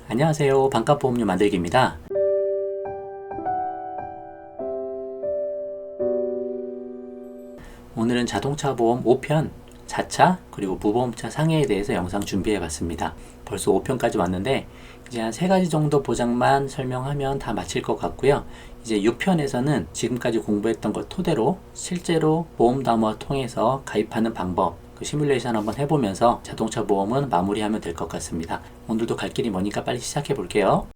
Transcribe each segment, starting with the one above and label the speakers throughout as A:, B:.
A: 안녕하세요. 반값보험료 만들기입니다. 오늘은 자동차 보험 5편, 자차, 그리고 무보험차 상해에 대해서 영상 준비해 봤습니다. 벌써 5편까지 왔는데 이제 한 3가지 정도 보장만 설명하면 다 마칠 것 같고요. 이제 6편에서는 지금까지 공부했던 것 토대로 실제로 보험 담화 통해서 가입하는 방법, 그 시뮬레이션 한번 해보면서 자동차 보험은 마무리하면 될 것 같습니다. 오늘도 갈 길이 머니까 빨리 시작해 볼게요.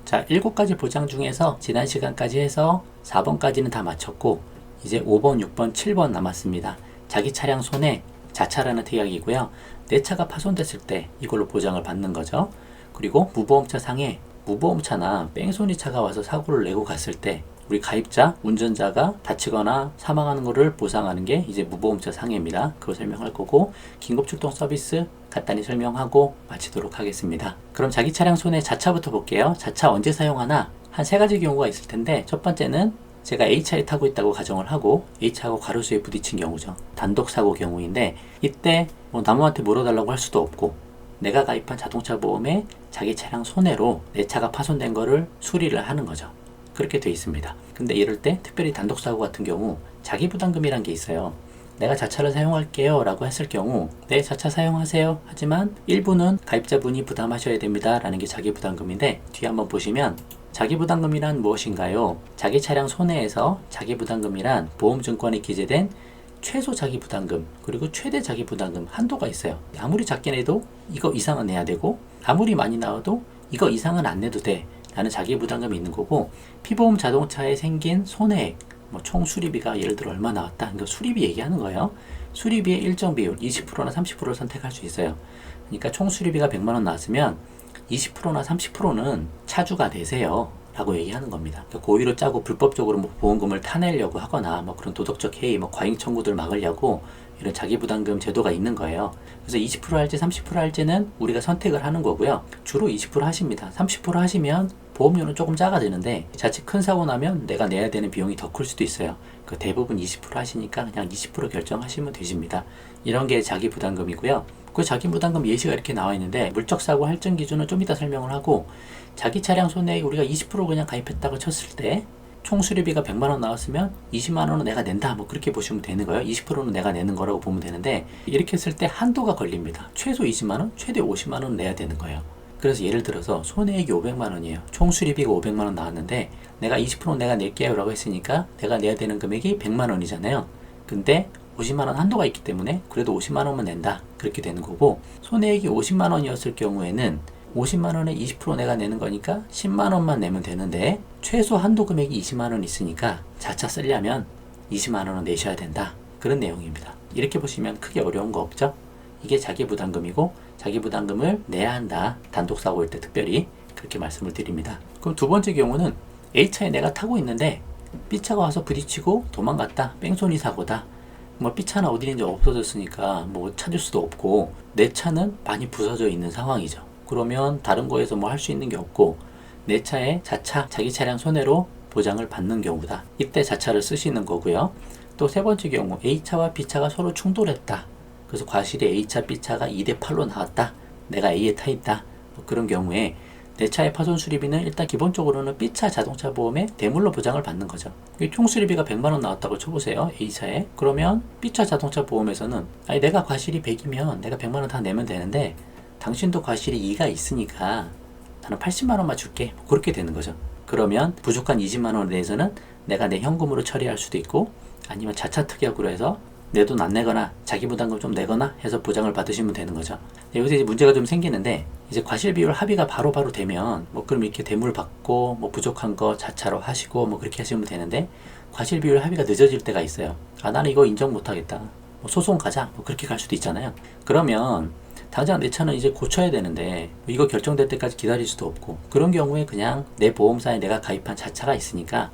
A: 자, 7가지 보장 중에서 지난 시간까지 해서 4번까지는 다 마쳤고 이제 5번, 6번, 7번 남았습니다. 자기 차량 손해, 자차라는 특약이고요. 내 차가 파손됐을 때 이걸로 보장을 받는 거죠. 그리고 무보험차 상해, 무보험차나 뺑소니 차가 와서 사고를 내고 갔을 때 우리 가입자, 운전자가 다치거나 사망하는 것을 보상하는 게 이제 무보험차 상해입니다. 그거 설명할 거고 긴급출동 서비스 간단히 설명하고 마치도록 하겠습니다. 그럼 자기 차량 손해 자차부터 볼게요. 자차 언제 사용하나? 한 3가지 경우가 있을 텐데 첫 번째는 제가 A차에 타고 있다고 가정을 하고 A차하고 가로수에 부딪힌 경우죠. 단독 사고 경우인데 이때 뭐 남한테 물어달라고 할 수도 없고 내가 가입한 자동차 보험에 자기 차량 손해로 내 차가 파손된 거를 수리를 하는 거죠. 그렇게 돼 있습니다. 근데 이럴 때 특별히 단독 사고 같은 경우 자기 부담금이란 게 있어요. 내가 자차를 사용할게요 라고 했을 경우 네, 자차 사용하세요 하지만 일부는 가입자분이 부담하셔야 됩니다 라는 게 자기 부담금인데 뒤에 한번 보시면 자기 부담금이란 무엇인가요? 자기 차량 손해에서 자기 부담금이란 보험증권에 기재된 최소 자기 부담금 그리고 최대 자기 부담금 한도가 있어요. 아무리 작게 내도 이거 이상은 내야 되고 아무리 많이 나와도 이거 이상은 안 내도 돼 라는 자기 부담금이 있는 거고 피보험 자동차에 생긴 손해액 뭐 총 수리비가 예를 들어 얼마 나왔다. 그러니까 수리비 얘기하는 거예요. 수리비의 일정 비율 20%나 30%를 선택할 수 있어요. 그러니까 총 수리비가 100만원 나왔으면 20%나 30%는 차주가 내세요 라고 얘기하는 겁니다. 그러니까 고의로 짜고 불법적으로 뭐 보험금을 타내려고 하거나 뭐 그런 도덕적 해이, 뭐 과잉 청구들을 막으려고 이런 자기부담금 제도가 있는 거예요. 그래서 20% 할지 30% 할지는 우리가 선택을 하는 거고요. 주로 20% 하십니다. 30% 하시면 보험료는 조금 작아지는데 자칫 큰 사고 나면 내가 내야 되는 비용이 더 클 수도 있어요. 그 대부분 20% 하시니까 그냥 20% 결정하시면 되십니다. 이런 게 자기 부담금이고요. 그 자기 부담금 예시가 이렇게 나와 있는데 물적 사고 할증 기준은 좀 이따 설명을 하고 자기 차량 손해액 우리가 20% 그냥 가입했다고 쳤을 때 총 수리비가 100만원 나왔으면 20만원은 내가 낸다 뭐 그렇게 보시면 되는 거예요. 20%는 내가 내는 거라고 보면 되는데 이렇게 했을 때 한도가 걸립니다. 최소 20만원, 최대 50만원 내야 되는 거예요. 그래서 예를 들어서 손해액이 500만원이에요. 총 수리비가 500만원 나왔는데 내가 20% 내가 낼게요 라고 했으니까 내가 내야 되는 금액이 100만원이잖아요. 근데 50만원 한도가 있기 때문에 그래도 50만원만 낸다 그렇게 되는 거고 손해액이 50만원이었을 경우에는 50만원에 20% 내가 내는 거니까 10만원만 내면 되는데 최소 한도 금액이 20만원 있으니까 자차 쓰려면 20만원은 내셔야 된다 그런 내용입니다. 이렇게 보시면 크게 어려운 거 없죠? 이게 자기 부담금이고 자기 부담금을 내야 한다. 단독 사고일 때 특별히 그렇게 말씀을 드립니다. 그럼 두 번째 경우는 A차에 내가 타고 있는데 B차가 와서 부딪히고 도망갔다. 뺑소니 사고다. 뭐 B차는 어디 있는지 없어졌으니까 뭐 찾을 수도 없고 내 차는 많이 부서져 있는 상황이죠. 그러면 다른 거에서 뭐 할 수 있는 게 없고 내 차에 자차, 자기 차량 손해로 보장을 받는 경우다. 이때 자차를 쓰시는 거고요. 또 세 번째 경우 A차와 B차가 서로 충돌했다. 그래서 과실이 A차, B차가 2대8로 나왔다. 내가 A에 타 있다. 뭐 그런 경우에 내 차의 파손 수리비는 일단 기본적으로는 B차 자동차 보험에 대물로 보장을 받는 거죠. 총 수리비가 100만원 나왔다고 쳐보세요. A차에. 그러면 B차 자동차 보험에서는 아니 내가 과실이 100이면 내가 100만원 다 내면 되는데 당신도 과실이 2가 있으니까 나는 80만원만 줄게. 뭐 그렇게 되는 거죠. 그러면 부족한 20만원에 대해서는 내가 내 현금으로 처리할 수도 있고 아니면 자차 특약으로 해서 내 돈 안 내거나 자기 부담금 좀 내거나 해서 보장을 받으시면 되는 거죠. 여기서 이제 문제가 좀 생기는데 이제 과실 비율 합의가 바로바로 되면 뭐 그럼 이렇게 대물 받고 뭐 부족한 거 자차로 하시고 뭐 그렇게 하시면 되는데 과실 비율 합의가 늦어질 때가 있어요. 아 나는 이거 인정 못하겠다. 뭐 소송 가자. 뭐 그렇게 갈 수도 있잖아요. 그러면 당장 내 차는 이제 고쳐야 되는데 이거 결정될 때까지 기다릴 수도 없고 그런 경우에 그냥 내 보험사에 내가 가입한 자차가 있으니까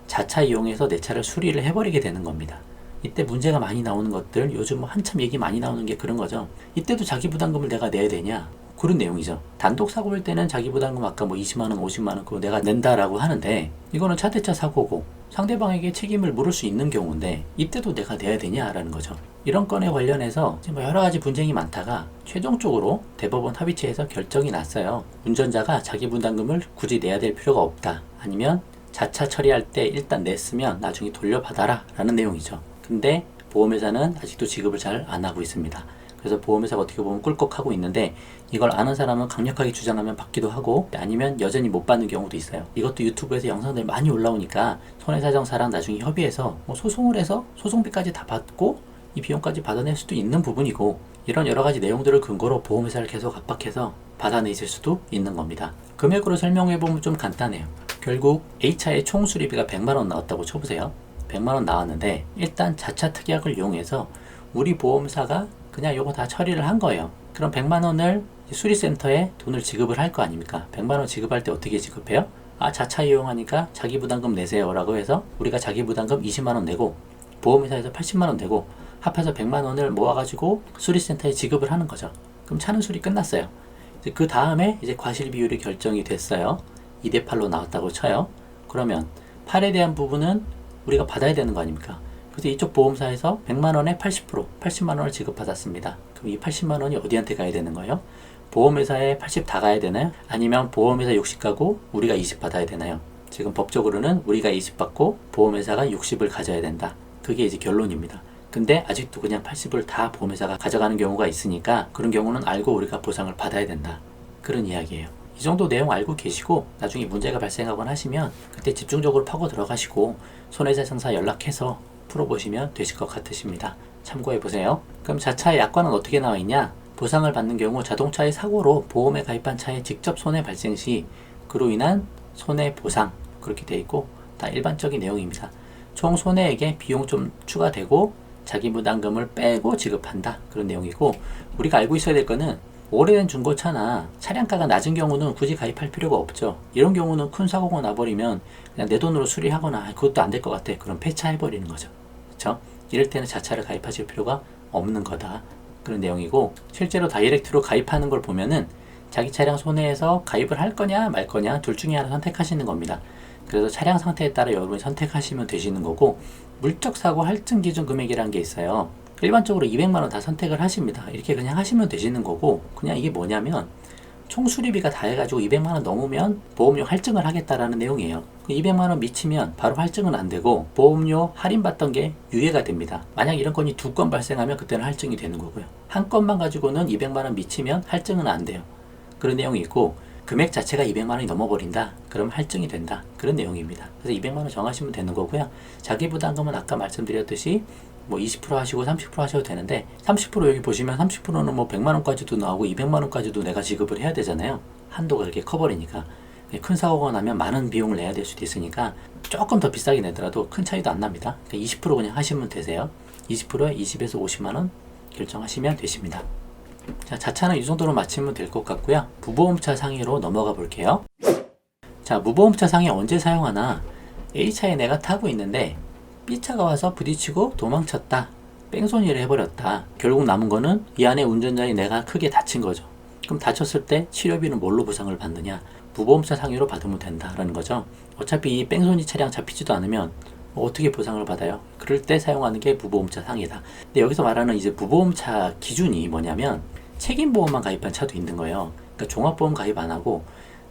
A: 자차 이용해서 내 차를 수리를 해버리게 되는 겁니다. 이때 문제가 많이 나오는 것들 요즘 뭐 한참 얘기 많이 나오는 게 그런 거죠. 이때도 자기 부담금을 내가 내야 되냐 그런 내용이죠. 단독 사고일 때는 자기 부담금 아까 뭐 20만원 50만원 그거 내가 낸다라고 하는데 이거는 차대차 사고고 상대방에게 책임을 물을 수 있는 경우인데 이때도 내가 내야 되냐라는 거죠. 이런 건에 관련해서 지금 여러 가지 분쟁이 많다가 최종적으로 대법원 합의체에서 결정이 났어요. 운전자가 자기 분담금을 굳이 내야 될 필요가 없다. 아니면 자차 처리할 때 일단 냈으면 나중에 돌려받아라 라는 내용이죠. 근데 보험회사는 아직도 지급을 잘 안 하고 있습니다. 그래서 보험회사가 어떻게 보면 꿀꺽하고 있는데 이걸 아는 사람은 강력하게 주장하면 받기도 하고 아니면 여전히 못 받는 경우도 있어요. 이것도 유튜브에서 영상들 많이 올라오니까 손해사정사랑 나중에 협의해서 소송을 해서 소송비까지 다 받고 이 비용까지 받아낼 수도 있는 부분이고 이런 여러 가지 내용들을 근거로 보험회사를 계속 압박해서 받아내실 수도 있는 겁니다. 금액으로 설명해보면 좀 간단해요. 결국 A차의 총 수리비가 100만원 나왔다고 쳐보세요. 100만원 나왔는데 일단 자차 특약을 이용해서 우리 보험사가 그냥 요거 다 처리를 한 거예요. 그럼 100만원을 수리센터에 돈을 지급을 할 거 아닙니까? 100만원 지급할 때 어떻게 지급해요? 자차 이용하니까 자기 부담금 내세요 라고 해서 우리가 자기 부담금 20만원 내고 보험회사에서 80만원 내고 합해서 100만원을 모아가지고 수리센터에 지급을 하는 거죠. 그럼 차는 수리 끝났어요. 이제 그 다음에 이제 과실 비율이 결정이 됐어요. 2대8로 나왔다고 쳐요. 그러면 8에 대한 부분은 우리가 받아야 되는 거 아닙니까? 그래서 이쪽 보험사에서 100만원에 80%, 80만원을 지급받았습니다. 그럼 이 80만원이 어디한테 가야 되는 거예요? 보험회사에 80 다 가야 되나요? 아니면 보험회사 60 가고 우리가 20 받아야 되나요? 지금 법적으로는 우리가 20 받고 보험회사가 60을 가져야 된다. 그게 이제 결론입니다. 근데 아직도 그냥 80을 다 보험회사가 가져가는 경우가 있으니까 그런 경우는 알고 우리가 보상을 받아야 된다. 그런 이야기예요. 이 정도 내용 알고 계시고 나중에 문제가 발생하거나 하시면 그때 집중적으로 파고 들어가시고 손해배상사 연락해서 풀어보시면 되실 것 같으십니다. 참고해보세요. 그럼 자차의 약관은 어떻게 나와 있냐? 보상을 받는 경우 자동차의 사고로 보험에 가입한 차에 직접 손해 발생 시 그로 인한 손해보상 그렇게 되어 있고 다 일반적인 내용입니다. 총 손해액에 비용 좀 추가되고 자기 부담금을 빼고 지급한다 그런 내용이고 우리가 알고 있어야 될 거는 오래된 중고차나 차량가가 낮은 경우는 굳이 가입할 필요가 없죠. 이런 경우는 큰 사고가 나버리면 그냥 내 돈으로 수리하거나 그것도 안 될 것 같아. 그럼 폐차해버리는 거죠. 그렇죠? 이럴 때는 자차를 가입하실 필요가 없는 거다. 그런 내용이고 실제로 다이렉트로 가입하는 걸 보면은 자기 차량 손해에서 가입을 할 거냐 말 거냐 둘 중에 하나 선택하시는 겁니다. 그래서 차량 상태에 따라 여러분이 선택하시면 되시는 거고 물적 사고 할증 기준 금액이라는 게 있어요. 일반적으로 200만원 다 선택을 하십니다. 이렇게 그냥 하시면 되시는 거고 그냥 이게 뭐냐면 총 수리비가 다 해가지고 200만원 넘으면 보험료 할증을 하겠다라는 내용이에요. 200만원 미치면 바로 할증은 안 되고 보험료 할인받던 게 유예가 됩니다. 만약 이런 건이 2건 발생하면 그때는 할증이 되는 거고요. 한 건만 가지고는 200만원 미치면 할증은 안 돼요. 그런 내용이 있고 금액 자체가 200만원이 넘어버린다. 그럼 할증이 된다. 그런 내용입니다. 그래서 200만원 정하시면 되는 거고요. 자기 부담금은 아까 말씀드렸듯이 20% 하시고 30% 하셔도 되는데 30% 여기 보시면 30%는 100만원까지도 나오고 200만원까지도 내가 지급을 해야 되잖아요. 한도가 이렇게 커버리니까. 큰 사고가 나면 많은 비용을 내야 될 수도 있으니까 조금 더 비싸게 내더라도 큰 차이도 안 납니다. 20% 그냥 하시면 되세요. 20%에 20에서 50만원 결정하시면 되십니다. 자, 자차는 이 정도로 마치면 될 것 같고요. 무보험차 상해로 넘어가 볼게요. 자, 무보험차 상해 언제 사용하나? A차에 내가 타고 있는데 B차가 와서 부딪히고 도망쳤다. 뺑소니를 해버렸다. 결국 남은 거는 이 안에 운전자인 내가 크게 다친 거죠. 그럼 다쳤을 때 치료비는 뭘로 보상을 받느냐? 무보험차 상해로 받으면 된다라는 거죠. 어차피 이 뺑소니 차량 잡히지도 않으면 어떻게 보상을 받아요? 그럴 때 사용하는 게 무보험차 상해다. 근데 여기서 말하는 이제 무보험차 기준이 뭐냐면 책임보험만 가입한 차도 있는 거예요. 그러니까 종합보험 가입 안 하고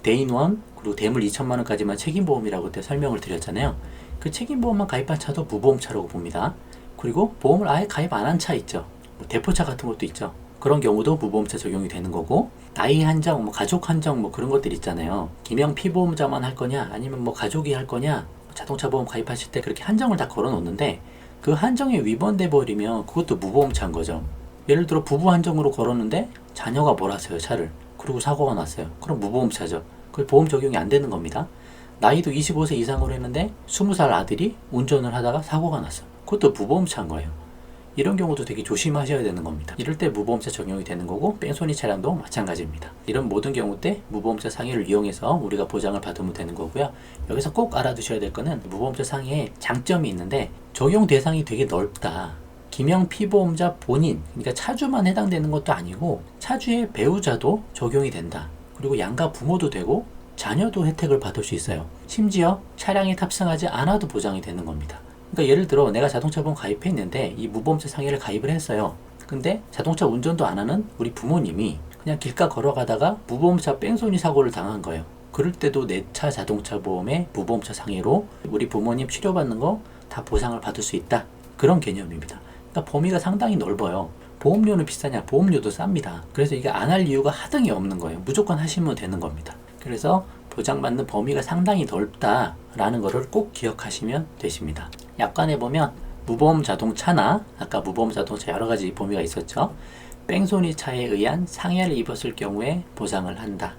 A: 대인원 그리고 대물 2천만 원까지만 책임보험이라고 그때 설명을 드렸잖아요. 그 책임보험만 가입한 차도 무보험차라고 봅니다. 그리고 보험을 아예 가입 안 한 차 있죠. 대포차 같은 것도 있죠. 그런 경우도 무보험차 적용이 되는 거고 나이 한정, 가족 한정 그런 것들 있잖아요. 기명 피보험자만 할 거냐 아니면 가족이 할 거냐 자동차 보험 가입하실 때 그렇게 한정을 다 걸어 놓는데 그 한정에 위반돼 버리면 그것도 무보험차인 거죠. 예를 들어 부부 한정으로 걸었는데 자녀가 몰았어요 차를. 그리고 사고가 났어요. 그럼 무보험차죠. 그 보험 적용이 안 되는 겁니다. 나이도 25세 이상으로 했는데 20살 아들이 운전을 하다가 사고가 났어요. 그것도 무보험차인 거예요. 이런 경우도 되게 조심하셔야 되는 겁니다. 이럴 때 무보험차 적용이 되는 거고 뺑소니 차량도 마찬가지입니다. 이런 모든 경우 때 무보험차 상해를 이용해서 우리가 보장을 받으면 되는 거고요. 여기서 꼭 알아두셔야 될 거는 무보험차 상해에 장점이 있는데 적용 대상이 되게 넓다. 기명 피보험자 본인, 그러니까 차주만 해당되는 것도 아니고 차주의 배우자도 적용이 된다. 그리고 양가 부모도 되고 자녀도 혜택을 받을 수 있어요. 심지어 차량에 탑승하지 않아도 보장이 되는 겁니다. 그러니까 예를 들어 내가 자동차 보험 가입해 있는데 이 무보험차 상해를 가입을 했어요. 근데 자동차 운전도 안 하는 우리 부모님이 그냥 길가 걸어가다가 무보험차 뺑소니 사고를 당한 거예요. 그럴 때도 내 차 자동차 보험에 무보험차 상해로 우리 부모님 치료받는 거 다 보상을 받을 수 있다. 그런 개념입니다. 그러니까 범위가 상당히 넓어요. 보험료는 비싸냐? 보험료도 쌉니다. 그래서 이게 안 할 이유가 하등이 없는 거예요. 무조건 하시면 되는 겁니다. 그래서 보장받는 범위가 상당히 넓다라는 것을 꼭 기억하시면 되십니다. 약관에 보면 무보험 자동차나 아까 무보험 자동차 여러 가지 범위가 있었죠. 뺑소니 차에 의한 상해를 입었을 경우에 보상을 한다.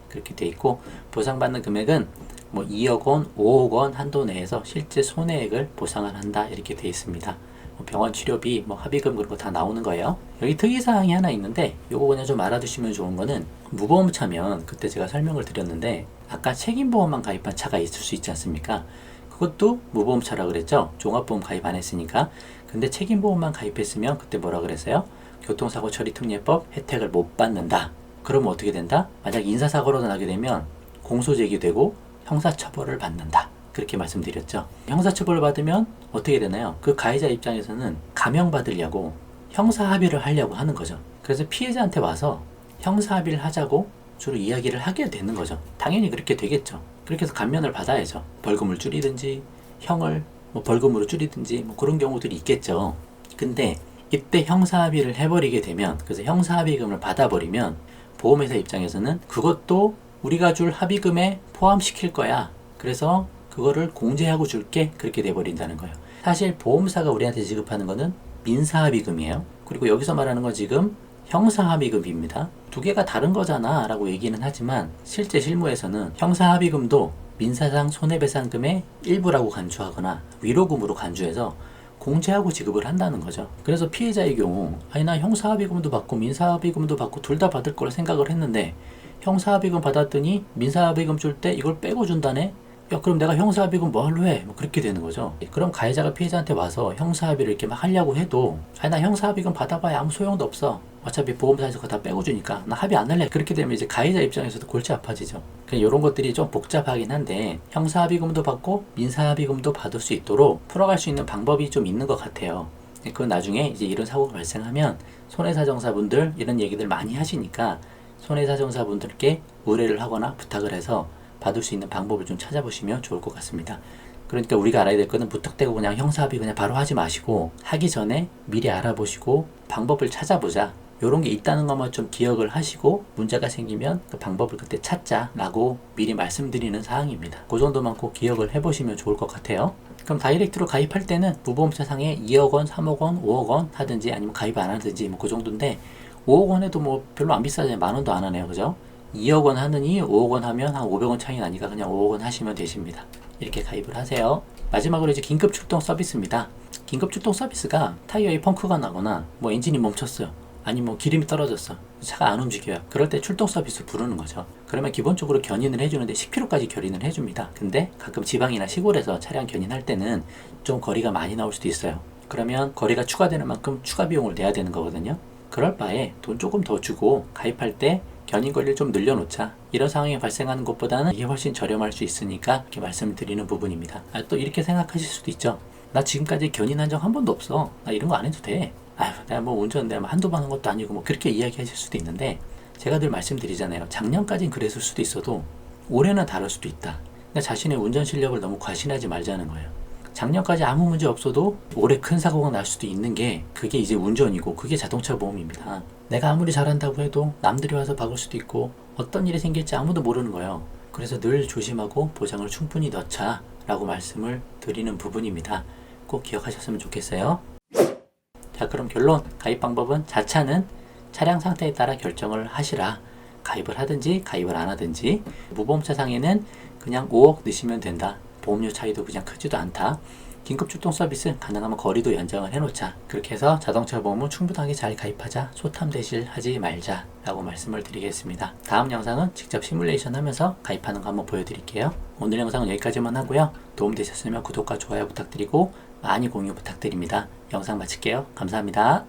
A: 그렇게 돼 있고 보상받는 금액은 뭐 2억 원, 5억 원 한도 내에서 실제 손해액을 보상을 한다. 이렇게 돼 있습니다. 병원 치료비, 합의금 그런 거 다 나오는 거예요. 여기 특이사항이 하나 있는데 요거 그냥 좀 알아두시면 좋은 거는 무보험차면 그때 제가 설명을 드렸는데 아까 책임보험만 가입한 차가 있을 수 있지 않습니까? 그것도 무보험차라 그랬죠. 종합보험 가입 안 했으니까. 근데 책임보험만 가입했으면 그때 뭐라 그랬어요? 교통사고 처리 특례법 혜택을 못 받는다. 그러면 어떻게 된다? 만약 인사사고로 나게 되면 공소제기되고 형사처벌을 받는다. 그렇게 말씀드렸죠. 형사처벌을 받으면 어떻게 되나요? 그 가해자 입장에서는 감형받으려고 형사합의를 하려고 하는 거죠. 그래서 피해자한테 와서 형사합의를 하자고 주로 이야기를 하게 되는 거죠. 당연히 그렇게 되겠죠. 그렇게 해서 감면을 받아야죠. 벌금을 줄이든지 형을 벌금으로 줄이든지 그런 경우들이 있겠죠. 근데 이때 형사합의를 해버리게 되면 그래서 형사합의금을 받아버리면 보험회사 입장에서는 그것도 우리가 줄 합의금에 포함시킬 거야. 그래서 그거를 공제하고 줄게. 그렇게 돼버린다는 거예요. 사실 보험사가 우리한테 지급하는 거는 민사합의금이에요. 그리고 여기서 말하는 건 지금 형사합의금입니다. 두 개가 다른 거잖아 라고 얘기는 하지만 실제 실무에서는 형사합의금도 민사상 손해배상금의 일부라고 간주하거나 위로금으로 간주해서 공제하고 지급을 한다는 거죠. 그래서 피해자의 경우 아니 나 형사합의금도 받고 민사합의금도 받고 둘 다 받을 거라 생각을 했는데 형사합의금 받았더니 민사합의금 줄 때 이걸 빼고 준다네? 야 그럼 내가 형사합의금 뭐하러 해? 그렇게 되는 거죠. 그럼 가해자가 피해자한테 와서 형사합의를 이렇게 막 하려고 해도 아니 나 형사합의금 받아봐야 아무 소용도 없어. 어차피 보험사에서 그거 다 빼고 주니까 나 합의 안 할래. 그렇게 되면 이제 가해자 입장에서도 골치 아파지죠. 이런 것들이 좀 복잡하긴 한데 형사합의금도 받고 민사합의금도 받을 수 있도록 풀어갈 수 있는 방법이 좀 있는 것 같아요. 그건 나중에 이제 이런 사고가 발생하면 손해사정사분들 이런 얘기들 많이 하시니까 손해사정사분들께 의뢰를 하거나 부탁을 해서 받을 수 있는 방법을 좀 찾아보시면 좋을 것 같습니다. 그러니까 우리가 알아야 될 거는 무턱대고 그냥 형사합의 그냥 바로 하지 마시고 하기 전에 미리 알아보시고 방법을 찾아보자. 이런 게 있다는 것만 좀 기억을 하시고 문제가 생기면 그 방법을 그때 찾자라고 미리 말씀드리는 사항입니다. 그 정도만 꼭 기억을 해보시면 좋을 것 같아요. 그럼 다이렉트로 가입할 때는 무보험차 상에 2억 원, 3억 원, 5억 원 하든지 아니면 가입 안 하든지 그 정도인데 5억 원 해도 별로 안 비싸잖아요. 만 원도 안 하네요. 그죠? 2억 원 하느니 5억 원 하면 한 500원 차이 나니까 그냥 5억 원 하시면 되십니다. 이렇게 가입을 하세요. 마지막으로 이제 긴급 출동 서비스입니다. 긴급 출동 서비스가 타이어에 펑크가 나거나 엔진이 멈췄어요. 아니 기름이 떨어졌어. 차가 안 움직여요. 그럴 때 출동 서비스 부르는 거죠. 그러면 기본적으로 견인을 해주는데 10km까지 견인을 해줍니다. 근데 가끔 지방이나 시골에서 차량 견인할 때는 좀 거리가 많이 나올 수도 있어요. 그러면 거리가 추가되는 만큼 추가 비용을 내야 되는 거거든요. 그럴 바에 돈 조금 더 주고 가입할 때 견인 거리를 좀 늘려놓자. 이런 상황이 발생하는 것보다는 이게 훨씬 저렴할 수 있으니까 이렇게 말씀을 드리는 부분입니다. 또 이렇게 생각하실 수도 있죠. 나 지금까지 견인 한 적 한 번도 없어. 나 이런 거 안 해도 돼. 아휴, 내가 운전 내가 한두 번 한 것도 아니고 그렇게 이야기하실 수도 있는데 제가 늘 말씀드리잖아요. 작년까지는 그랬을 수도 있어도 올해는 다를 수도 있다. 그러니까 자신의 운전 실력을 너무 과신하지 말자는 거예요. 작년까지 아무 문제 없어도 올해 큰 사고가 날 수도 있는 게 그게 이제 운전이고 그게 자동차 보험입니다. 내가 아무리 잘한다고 해도 남들이 와서 박을 수도 있고 어떤 일이 생길지 아무도 모르는 거예요. 그래서 늘 조심하고 보장을 충분히 넣자 라고 말씀을 드리는 부분입니다. 꼭 기억하셨으면 좋겠어요. 자, 그럼 결론. 가입 방법은 자차는 차량 상태에 따라 결정을 하시라. 가입을 하든지 가입을 안 하든지. 무보험차 상에는 그냥 5억 넣으시면 된다. 보험료 차이도 그냥 크지도 않다. 긴급 출동 서비스 가능하면 거리도 연장을 해놓자. 그렇게 해서 자동차 보험을 충분하게 잘 가입하자. 소탐대실 하지 말자 라고 말씀을 드리겠습니다. 다음 영상은 직접 시뮬레이션 하면서 가입하는 거 한번 보여드릴게요. 오늘 영상은 여기까지만 하고요. 도움되셨으면 구독과 좋아요 부탁드리고 많이 공유 부탁드립니다. 영상 마칠게요. 감사합니다.